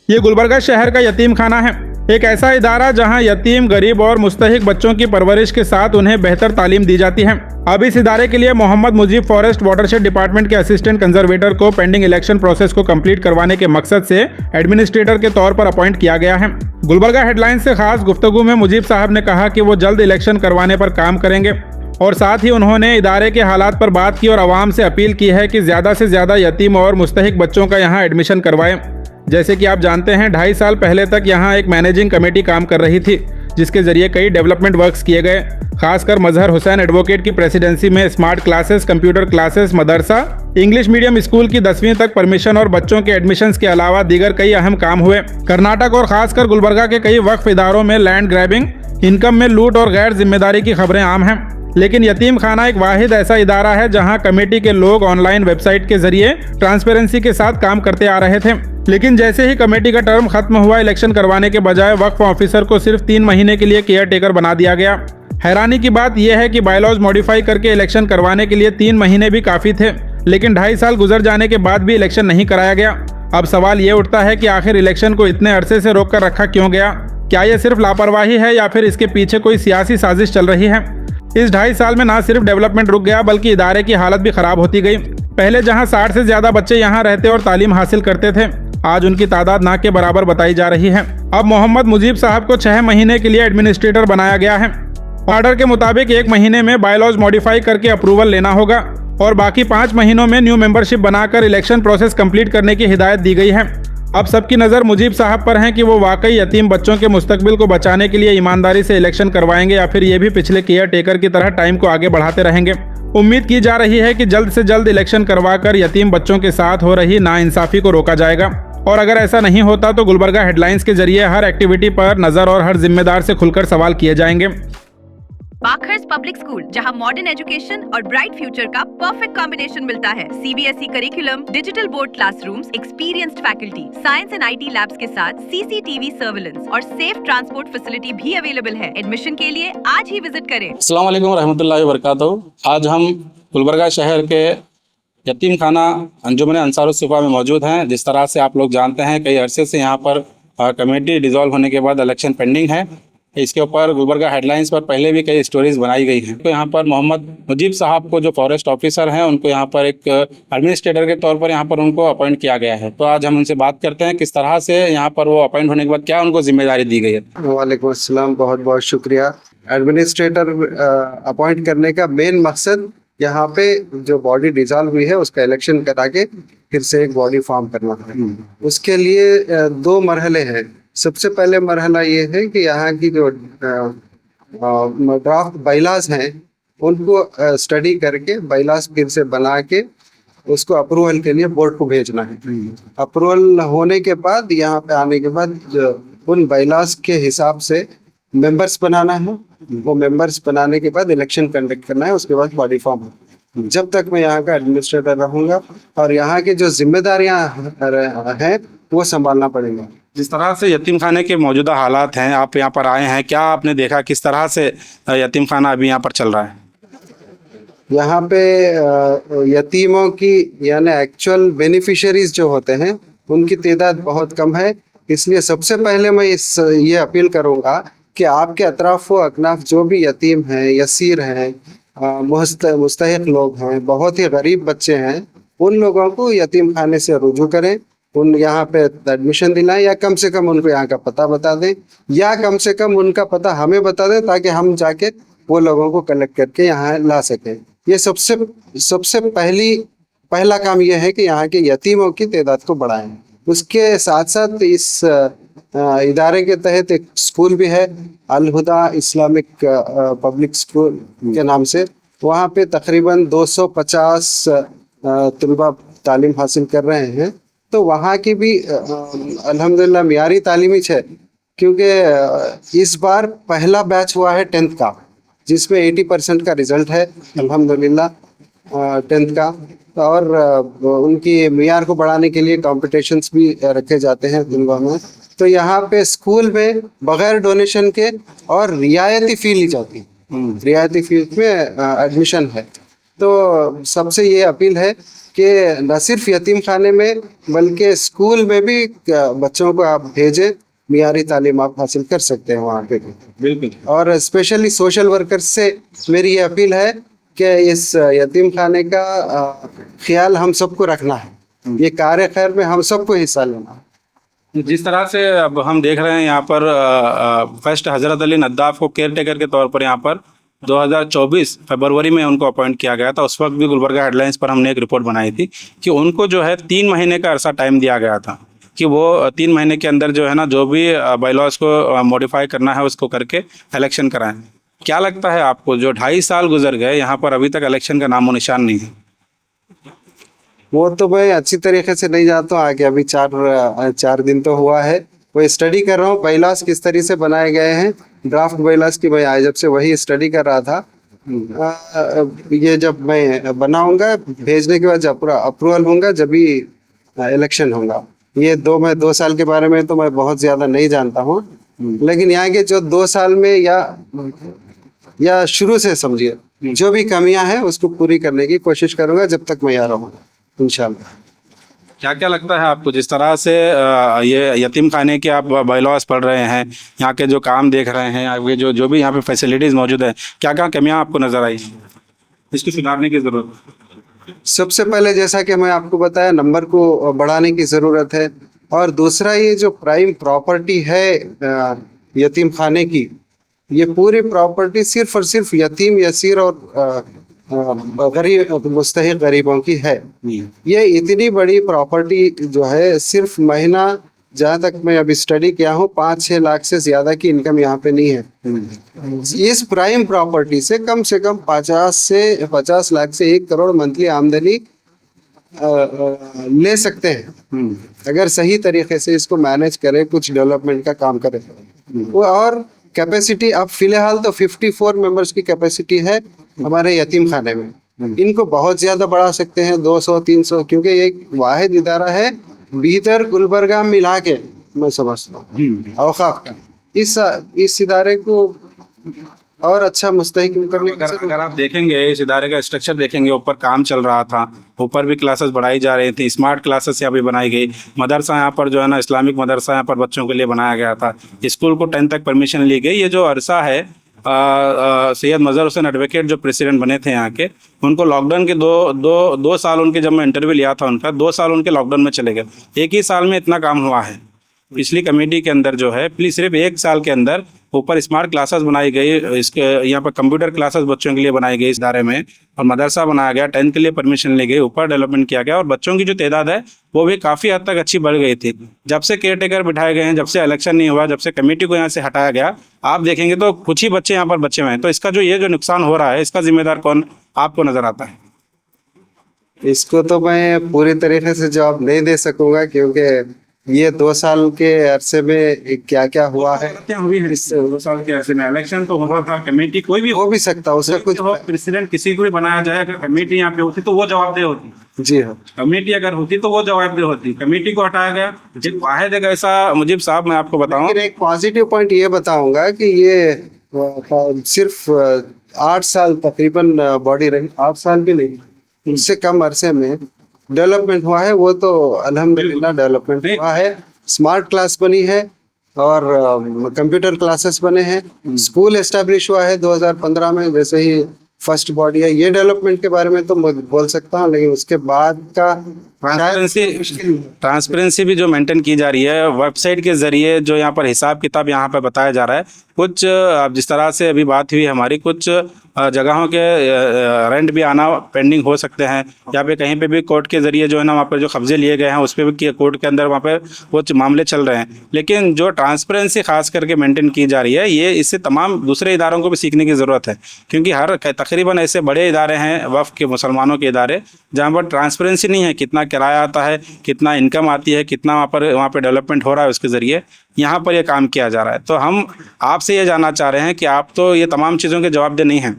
ये गुलबर्गा शहर का यतीम खाना है, एक ऐसा इदारा जहां यतीम, गरीब और मुस्तहिक बच्चों की परवरिश के साथ उन्हें बेहतर तालीम दी जाती है। अब इस इदारे के लिए Mohammad Mujeeb forest watershed department के असिस्टेंट कंजर्वेटर को पेंडिंग इलेक्शन प्रोसेस को कंप्लीट करवाने के मकसद से एडमिनिस्ट्रेटर के तौर पर अपॉइंट किया गया है। गुलबर्गा हेडलाइंस से खास गुफ्तगू में मुजीब साहब ने कहा कि वो जल्द इलेक्शन करवाने पर काम करेंगे और साथ ही उन्होंने इदारे के हालात पर बात की और आवाम से अपील की है कि ज़्यादा से ज़्यादा यतीम और मुस्तहिक बच्चों का यहाँ एडमिशन करवाएं। जैसे कि आप जानते हैं, 2.5 साल पहले तक यहाँ एक मैनेजिंग कमेटी काम कर रही थी, जिसके जरिए कई डेवलपमेंट वर्क्स किए गए। खासकर मजहर हुसैन एडवोकेट की प्रेसिडेंसी में स्मार्ट क्लासेस, कंप्यूटर क्लासेस, मदरसा, इंग्लिश मीडियम स्कूल की 10वीं तक परमिशन और बच्चों के एडमिशन्स के अलावा दीगर कई अहम काम हुए। कर्नाटक और खासकर गुलबर्गा के कई वक्फ इदारों में लैंड ग्रैबिंग, इनकम में लूट और गैर जिम्मेदारी की खबरें आम हैं। लेकिन यतीम खाना एक वाहिद ऐसा इदारा है जहां कमेटी के लोग ऑनलाइन वेबसाइट के जरिए ट्रांसपेरेंसी के साथ काम करते आ रहे थे। लेकिन जैसे ही कमेटी का टर्म खत्म हुआ, इलेक्शन करवाने के बजाय वक्फ ऑफिसर को सिर्फ 3 महीने के लिए केयर टेकर बना दिया गया। हैरानी की बात यह है कि बायलॉज मॉडिफाई करके इलेक्शन करवाने के लिए 3 महीने भी काफ़ी थे, लेकिन 2.5 साल गुजर जाने के बाद भी इलेक्शन नहीं कराया गया। अब सवाल ये उठता है कि आखिर इलेक्शन को इतने अरसे से रोक कर रखा क्यों गया? क्या ये सिर्फ लापरवाही है या फिर इसके पीछे कोई सियासी साजिश चल रही है? इस 2.5 साल में ना सिर्फ डेवलपमेंट रुक गया, बल्कि इदारे की हालत भी खराब होती गई। पहले जहां 60 से ज़्यादा बच्चे यहाँ रहते और तालीम हासिल करते थे, आज उनकी तादाद ना के बराबर बताई जा रही है। अब मोहम्मद मुजीब साहब को 6 महीने के लिए एडमिनिस्ट्रेटर बनाया गया है। ऑर्डर के मुताबिक 1 महीने में बायलॉज मॉडिफाई करके अप्रूवल लेना होगा और बाकी 5 महीनों में न्यू मेंबरशिप बनाकर इलेक्शन प्रोसेस कंप्लीट करने की हिदायत दी गई है। अब सबकी नज़र मुजीब साहब पर है कि वो वाकई यतीम बच्चों के मुस्तकबिल को बचाने के लिए ईमानदारी से इलेक्शन करवाएंगे या फिर ये भी पिछले केयर टेकर की तरह टाइम को आगे बढ़ाते रहेंगे। उम्मीद की जा रही है कि जल्द से जल्द इलेक्शन करवाकर यतीम बच्चों के साथ हो रही नाइंसाफ़ी को रोका जाएगा, और अगर ऐसा नहीं होता तो गुलबर्गा हेडलाइंस के जरिए हर एक्टिविटी पर नज़र और हर जिम्मेदार से खुलकर सवाल किए जाएंगे। बाखर्स पब्लिक स्कूल, जहां मॉडर्न एजुकेशन और ब्राइट फ्यूचर का परफेक्ट कॉम्बिनेशन मिलता है। CBSE curriculum, digital board classrooms, experienced faculty, science and IT labs के साथ सीसीटीवी सर्विलेंस और सेफ ट्रांसपोर्ट फैसिलिटी भी अवेलेबल है। एडमिशन के लिए आज ही विजिट करें। अस्सलाम वालेकुम रहमतुल्लाहि व बरकातहू। आज हम गुलबर्गा शहर के यतीम खाना अंजुमन अंसारुस्सुफ़ा में मौजूद हैं। जिस तरह से आप लोग जानते हैं, कई अरसे से यहाँ पर कमेटी डिसॉल्व होने के बाद इलेक्शन पेंडिंग है। इसके ऊपर गुलबर्गा हेडलाइंस पर पहले भी कई स्टोरीज़ बनाई गई हैं। तो यहाँ पर मोहम्मद मुजीब साहब को, जो फॉरेस्ट ऑफिसर हैं, उनको यहाँ पर एक एडमिनिस्ट्रेटर के तौर पर यहाँ पर उनको अपॉइंट किया गया है। तो आज हम उनसे बात करते हैं किस तरह से यहाँ पर वो अपॉइंट होने के बाद क्या उनको जिम्मेदारी दी गई है। वालेकुम अस्सलाम, बहुत बहुत शुक्रिया। एडमिनिस्ट्रेटर अपॉइंट करने का मेन मकसद यहाँ पे जो बॉडी डिसॉल्व हुई है उसका इलेक्शन करा के फिर से एक बॉडी फॉर्म करना है। उसके लिए 2 मरहले हैं। सबसे पहले मरहला ये है कि यहाँ की जो ड्राफ्ट बाइलाज हैं उनको स्टडी करके बाइलाज फिर से बना के उसको अप्रूवल के लिए बोर्ड को भेजना है। अप्रूवल होने के बाद यहाँ पे आने के बाद उन बाइलाज के हिसाब से मेंबर्स बनाना है। वो मेंबर्स बनाने के बाद इलेक्शन कंडक्ट करना है। उसके बाद बॉडी फॉर्म है। जब तक मैं यहाँ का एडमिनिस्ट्रेटर रहूँगा और यहाँ की जो जिम्मेदारियाँ हैं वो संभालना पड़ेगा। जिस तरह से यतीम खाने के मौजूदा हालात हैं, आप यहाँ पर आए हैं, क्या आपने देखा किस तरह से यतीम खाना अभी यहाँ पर चल रहा है? यहाँ पे यतीमों की यानी एक्चुअल बेनिफिशियरीज जो होते हैं उनकी तादाद बहुत कम है। इसलिए सबसे पहले मैं ये अपील करूँगा कि आपके अतराफ व अकनाफ जो भी यतीम हैं, यसीर हैं, मुस्तहिक लोग हैं, बहुत ही गरीब बच्चे हैं, उन लोगों को यतीम खाने से रुजू करें, उन यहाँ पे एडमिशन दिलाएं या कम से कम उनको यहाँ का पता बता दें या कम से कम उनका पता हमें बता दें ताकि हम जाके वो लोगों को कलेक्ट करके यहाँ ला सकें। ये सबसे पहला काम ये है कि यहाँ के यतीमों की तादाद को बढ़ाएं। उसके साथ साथ इस इदारे के तहत एक स्कूल भी है, अल हुदा इस्लामिक पब्लिक स्कूल के नाम से। वहाँ पे तकरीबन 250 तलबा तालीम हासिल कर रहे हैं। तो वहाँ की भी अल्हम्दुलिल्लाह मियारी तालीमी है, क्योंकि इस बार पहला बैच हुआ है 10th का, जिसमें 80% का रिजल्ट है अल्हम्दुलिल्लाह 10th का। और उनकी मियार को बढ़ाने के लिए कॉम्पिटिशन्स भी रखे जाते हैं तलबा में। तो यहाँ पे स्कूल में बगैर डोनेशन के और रियायती फ़ी ली जाती है। रियायती फ़ी में एडमिशन है। तो सबसे ये अपील है कि न सिर्फ यतीम खाने में बल्कि स्कूल में भी बच्चों को आप भेजें, मियारी तालीम आप हासिल कर सकते हैं वहाँ पे। बिल्कुल। और स्पेशली सोशल वर्कर्स से मेरी ये अपील है कि इस यतीम खाने का ख्याल हम सबको रखना है, ये कार्य खैर में हम सबको हिस्सा लेना है। जिस तरह से अब हम देख रहे हैं यहाँ पर फर्स्ट हजरत अली नद्दाफ को केयर टेकर के तौर पर यहाँ पर 2024 फरवरी में उनको अपॉइंट किया गया था। उस वक्त भी गुलबर्गा हेडलाइंस पर हमने एक रिपोर्ट बनाई थी कि उनको जो है 3 महीने का अरसा टाइम दिया गया था कि वो 3 महीने के अंदर जो है ना जो भी बायलॉज को मॉडिफाई करना है उसको करके इलेक्शन कराएं। क्या लगता है आपको, जो 2.5 साल गुजर गए यहाँ पर अभी तक इलेक्शन का नामो निशान नहीं है? वो तो मैं अच्छी तरीके से नहीं जानता हूँ, आगे अभी 4 दिन तो हुआ है, वो स्टडी कर रहा हूँ बाइलॉज किस तरीके से बनाए गए हैं। ड्राफ्ट बाइलॉज की मैं आज जब से वही स्टडी कर रहा था। ये जब मैं बनाऊंगा भेजने के बाद जब पूरा अप्रूवल होगा जब भी इलेक्शन होगा। ये 2 साल के बारे में तो मैं बहुत ज्यादा नहीं जानता हूँ, लेकिन यहाँ के जो 2 साल में या शुरू से समझिए जो भी कमियां हैं उसको पूरी करने की कोशिश करूंगा जब तक मैं यहाँ रहूँगा इंशाल्लाह। क्या क्या लगता है आपको, जिस तरह से ये यतीम खाने के आप बायलॉज पढ़ रहे हैं, यहाँ के जो काम देख रहे हैं, आपके जो भी यहाँ पे फैसिलिटीज़ मौजूद है, क्या क्या कमियां आपको नज़र आई, इसको सुधारने की ज़रूरत है? सबसे पहले जैसा कि मैं आपको बताया नंबर को बढ़ाने की ज़रूरत है, और दूसरा ये जो प्राइम प्रॉपर्टी है यतीम खाने की, ये पूरी प्रॉपर्टी सिर्फ और सिर्फ यतीम, यसीर और गरीब मुस्तहिक गरीबों की है। ये इतनी बड़ी प्रॉपर्टी जो है सिर्फ महीना, जहाँ तक मैं अभी स्टडी किया हूँ, 5-6 लाख से ज्यादा की इनकम यहाँ पे नहीं है। इस प्राइम प्रॉपर्टी से कम 50 लाख से 1 करोड़ मंथली आमदनी ले सकते हैं अगर सही तरीके से इसको मैनेज करें, कुछ डेवलपमेंट का काम करें। वो और कैपेसिटी अब फिलहाल तो 54 मेंबर्स की कैपेसिटी है हमारे यतीम खाने में। इनको बहुत ज्यादा बढ़ा सकते हैं, 200-300, क्योंकि ये एक वाहिद इदारा है भीतर गुलबर्गा मिला के, मैं समझता हूँ औकाफ का। इस इदारे को और अच्छा मुस्तहकम करने की जरूरत है। अगर आप देखेंगे इस इदारे का स्ट्रक्चर देखेंगे, ऊपर काम चल रहा था, ऊपर भी क्लासेस बढ़ाई जा रही थी, स्मार्ट क्लासेस यहाँ भी बनाई गई, मदरसा यहाँ पर जो है ना इस्लामिक मदरसा यहाँ पर बच्चों के लिए बनाया गया था, स्कूल को 10 तक परमिशन ली गई। ये जो अरसा है सैयद मजहर हुसैन एडवोकेट जो प्रेसिडेंट बने थे यहाँ के, उनको लॉकडाउन के दो साल उनके, जब मैं इंटरव्यू लिया था उनका, 2 साल उनके लॉकडाउन में चले गए। एक ही साल में इतना काम हुआ है। पिछली कमेटी के अंदर जो है प्लीज सिर्फ 1 साल के अंदर ऊपर स्मार्ट क्लासेस बनाई गई, इसके यहाँ पर कंप्यूटर क्लासेस बच्चों के लिए बनाई गई इस इदारे में, और मदरसा बनाया गया, 10 के लिए परमिशन ली गई, ऊपर डेवलपमेंट किया गया, और बच्चों की जो तादाद है वो भी काफ़ी हद तक अच्छी बढ़ गई थी। जब से केयर टेकर बिठाए गए हैं, जब से इलेक्शन नहीं हुआ, जब से कमेटी को यहाँ से हटाया गया, आप देखेंगे तो कुछ ही बच्चे यहाँ पर बचे हुए हैं। तो इसका जो नुकसान हो रहा है, इसका जिम्मेदार कौन आपको नजर आता है? इसको तो मैं पूरी तरीके से जवाब नहीं दे सकूंगा, क्योंकि ये 2 साल के अरसे में क्या क्या हुआ है। इस 2 साल के अरसे में इलेक्शन तो हुआ था, कमेटी कोई भी हो भी सकता, उसका कुछ प्रेसिडेंट किसी को भी बनाया जाए, अगर कमेटी यहाँ पे होती तो वो जवाबदेह होती। जी हाँ, कमेटी अगर होती तो वो जवाबदेह होती, कमेटी को हटाया गया। वाहिद एक ऐसा, मुजीब साहब मैं आपको बताऊं, एक पॉजिटिव पॉइंट ये बताऊंगा कि ये सिर्फ 8 साल तकरीबन बॉडी रही, 8 साल भी नहीं, उससे कम अरसे में डेवलपमेंट हुआ है। वो तो अल्हम्दुलिल्लाह डेवलपमेंट हुआ है। स्मार्ट क्लास बनी है और कंप्यूटर क्लासेस बने हैं, स्कूल एस्टेब्लिश हुआ है 2015 में, जैसे ही फर्स्ट बॉडी है। ये डेवलपमेंट के बारे में तो मैं बोल सकता हूँ, लेकिन उसके बाद का ट्रांसपेरेंसी भी जो मेंटेन की जा रही है वेबसाइट के जरिए, जो यहाँ पर हिसाब किताब यहाँ पर बताया जा रहा है, कुछ अब जिस तरह से अभी बात हुई हमारी, कुछ जगहों के रेंट भी आना पेंडिंग हो सकते हैं, या पे कहीं पे भी कोर्ट के जरिए जो है ना वहाँ पर जो कब्जे लिए गए हैं उस पर भी कोर्ट के अंदर वहाँ पर वो मामले चल रहे हैं। लेकिन जो ट्रांसपेरेंसी खास करके मेंटेन की जा रही है, ये इससे तमाम दूसरे इदारों को भी सीखने की ज़रूरत है, क्योंकि हर तकरीबन ऐसे बड़े इदारे हैं वफ़ के, मुसलमानों के इदारे, जहाँ पर ट्रांसपेरेंसी नहीं है, कितना किराया आता है, कितना इनकम आती है, कितना वहाँ पर डेवलपमेंट हो रहा है, उसके ज़रिए यहाँ पर ये काम किया जा रहा है। तो हम आपसे ये जानना चाह रहे हैं कि आप तो ये तमाम चीज़ों के जवाबदेह नहीं हैं,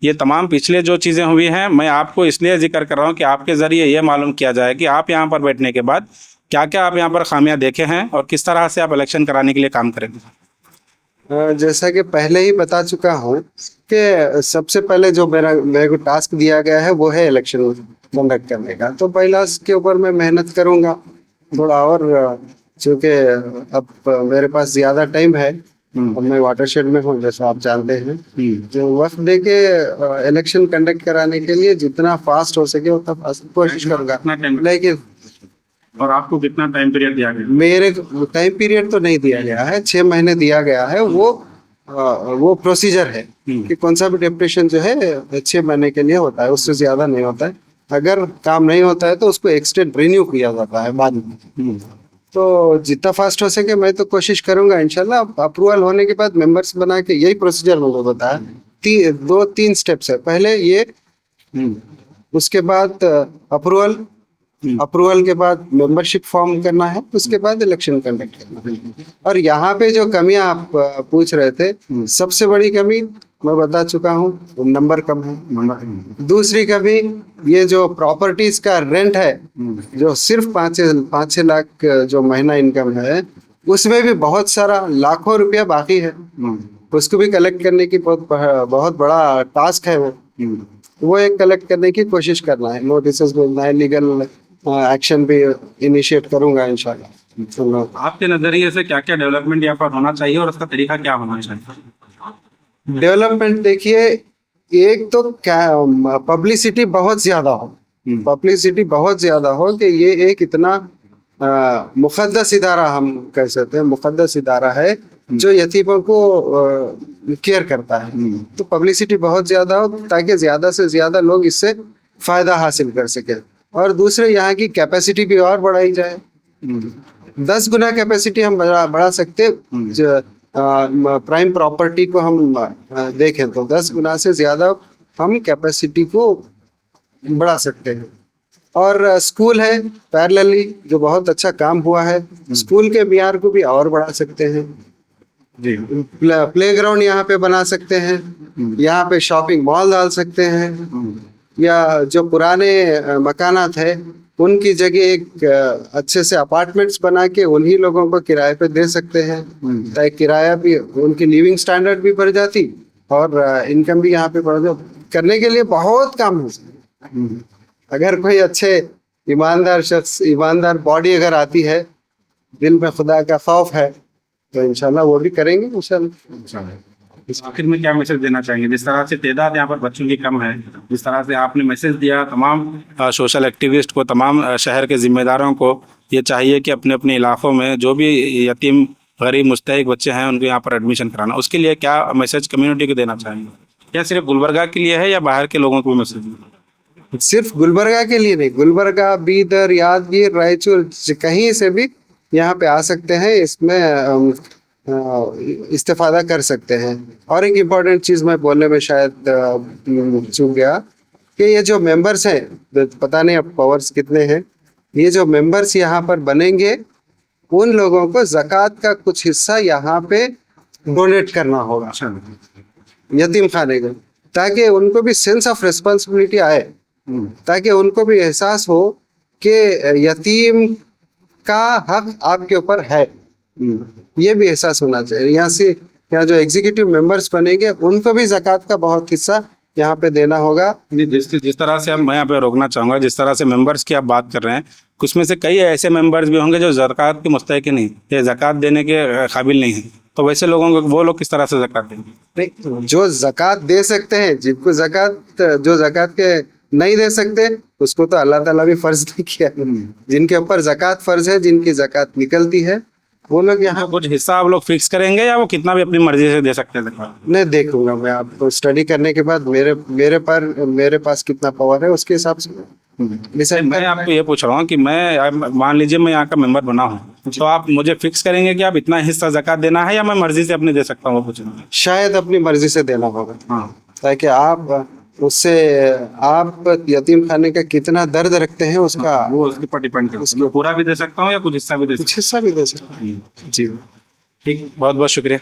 ये तमाम पिछले जो चीज़ें हुई हैं, मैं आपको इसलिए जिक्र कर रहा हूँ कि आपके ज़रिए ये मालूम किया जाए कि आप यहाँ पर बैठने के बाद क्या क्या आप यहाँ पर खामियां देखे हैं और किस तरह से आप इलेक्शन कराने के लिए काम करेंगे। जैसा कि पहले ही बता चुका हूँ कि सबसे पहले जो मेरे को टास्क दिया गया है वो है इलेक्शन कंडक्ट करने का। तो पहला इसके ऊपर मैं मेहनत करूँगा थोड़ा और, चूँकि अब मेरे पास ज़्यादा टाइम है और मैं वाटरशेड में हूँ जैसा आप जानते हैं। तो वक्त दे के इलेक्शन कंडक्ट कराने के लिए जितना फास्ट हो सके उतना फास्ट कोशिश करूँगा। लेकिन और आपको कितना टाइम पीरियड दिया गया? मेरे टाइम पीरियड तो नहीं दिया गया है, 6 महीने दिया गया है। वो प्रोसीजर है कि कौन सा भी डेप्यूटेशन जो है 6 महीने के लिए होता है, उससे ज्यादा नहीं होता है। अगर काम नहीं होता है तो उसको एक्सटेंड रिन्यू किया जाता है बाद में। तो जितना फास्ट हो सके मैं तो कोशिश करूंगा इंशाल्लाह। अप्रूवल होने के बाद मेंबर्स बना के, यही प्रोसीजर मुझे बताया, 2-3 स्टेप्स है। पहले ये, उसके बाद अप्रूवल के बाद मेंबरशिप फॉर्म करना है, उसके बाद इलेक्शन कंडक्ट करना है। और यहाँ पे जो कमियां आप पूछ रहे थे, सबसे बड़ी कमी मैं बता चुका हूँ, नंबर कम है। दूसरी कमी ये जो प्रॉपर्टीज का रेंट है, जो सिर्फ 5-6 लाख जो महीना इनकम है, उसमें भी बहुत सारा लाखों रुपया बाकी है। उसको भी कलेक्ट करने की बहुत बड़ा टास्क है। वो एक कलेक्ट करने की कोशिश करना है, नोटिस भेजना है, लीगल एक्शन भी इनिशिएट करूंगा इंशाल्लाह। आपके नजरिए से क्या क्या डेवलपमेंट यहाँ पर होना चाहिए और उसका तरीका क्या होना चाहिए? डेवलपमेंट देखिए, एक तो क्या पब्लिसिटी बहुत ज्यादा हो, पब्लिसिटी बहुत ज्यादा हो कि ये एक इतना मुकद्दस इदारा, हम कह सकते हैं मुकद्दस इदारा है जो यतीमों को केयर करता है। तो पब्लिसिटी बहुत ज्यादा हो ताकि ज्यादा से ज्यादा लोग इससे फायदा हासिल कर सके। और दूसरे, यहाँ की कैपेसिटी भी और बढ़ाई जाए। 10 गुना कैपेसिटी हम बढ़ा सकते। प्राइम प्रॉपर्टी को हम देखें तो 10 गुना से ज्यादा हम कैपेसिटी को बढ़ा सकते हैं। और स्कूल है पैरेलली जो बहुत अच्छा काम हुआ है, स्कूल के मियार को भी और बढ़ा सकते हैं जी। प्लेग्राउंड यहाँ पे बना सकते हैं, यहाँ पे शॉपिंग मॉल डाल सकते हैं, या जो पुराने मकानात है उनकी जगह एक अच्छे से अपार्टमेंट्स बना के उन्हीं लोगों को किराए पे दे सकते हैं, ताकि किराया भी, उनकी लिविंग स्टैंडर्ड भी बढ़ जाती और इनकम भी यहाँ पे बढ़ जाती। करने के लिए बहुत काम है। अगर कोई अच्छे ईमानदार शख्स, ईमानदार बॉडी अगर आती है, दिल में खुदा का खौफ है, तो इंशाल्लाह वो भी करेंगे इंशाल्लाह। आखिर में क्या मैसेज देना चाहेंगे? जिस तरह से तादाद यहाँ पर बच्चों की कम है, जिस तरह से आपने मैसेज दिया तमाम सोशल एक्टिविस्ट को, तमाम शहर के जिम्मेदारों को, ये चाहिए कि अपने अपने इलाकों में जो भी यतीम गरीब मुस्तहिक बच्चे हैं उनको यहाँ पर एडमिशन कराना। उसके लिए क्या मैसेज कम्युनिटी को देना चाहेंगे? क्या सिर्फ गुलबर्गा के लिए है या बाहर के लोगों को मैसेज? सिर्फ गुलबर्गा के लिए नहीं, गुलबर्गा, बीदर, यादगीर, रायचूर, कहीं से भी यहाँ पे आ सकते हैं, इसमें इस्तेफादा कर सकते हैं। और एक इम्पॉर्टेंट चीज़ मैं बोलने में शायद चूक गया कि ये जो मेंबर्स हैं, पता नहीं अब पावर्स कितने हैं, ये जो मेंबर्स यहाँ पर बनेंगे उन लोगों को ज़कात का कुछ हिस्सा यहाँ पे डोनेट करना होगा यतीम खाने को, ताकि उनको भी सेंस ऑफ रिस्पॉन्सिबिलिटी आए, ताकि उनको भी एहसास हो कि यतीम का हक आपके ऊपर है। ये भी एहसास होना चाहिए। यहाँ जो एग्जीक्यूटिव मेंबर्स बनेंगे उनको भी ज़कात का बहुत हिस्सा यहाँ पे देना होगा। जिस तरह से मैं यहाँ पे रोकना चाहूँगा, जिस तरह से मेंबर्स की आप बात कर रहे हैं, कुछ में से कई ऐसे मेंबर्स भी होंगे जो ज़कात के मुस्तहिक नहीं, या ज़कात देने के काबिल नहीं है, तो वैसे लोगों को वो लोग किस तरह से ज़कात देंगे? नहीं, जो ज़कात दे सकते हैं, जिनको जो ज़कात के नहीं दे सकते, उसको तो अल्लाह ताला भी फर्ज नहीं किया। जिनके ऊपर ज़कात फर्ज है, जिनकी ज़कात निकलती है, वो लोग यहाँ कुछ हिस्सा आप लोग फिक्स करेंगे या वो कितना भी अपनी मर्जी से दे सकते हैं? नहीं, देखूंगा मैं, आपको स्टडी करने के बाद मेरे पास कितना पावर है उसके हिसाब से मैं आपको ये पूछ रहा हूँ कि मैं, मान लीजिए मैं यहाँ का मेंबर बना हूँ, तो आप मुझे फिक्स करेंगे कि आप इतना हिस्सा ज़कात देना है, या मैं मर्जी से अपने दे सकता हूँ? वो पूछ रहा हूँ। शायद अपनी मर्जी से देना होगा, हाँ, ताकि उससे आप यतीम खाने का कितना दर्द रखते हैं उसका, वो उसके ऊपर डिपेंड करता है। पूरा भी दे सकता हूँ या कुछ हिस्सा भी दे सकता हूँ? कुछ हिस्सा भी दे सकते हैं। जी ठीक, बहुत बहुत शुक्रिया।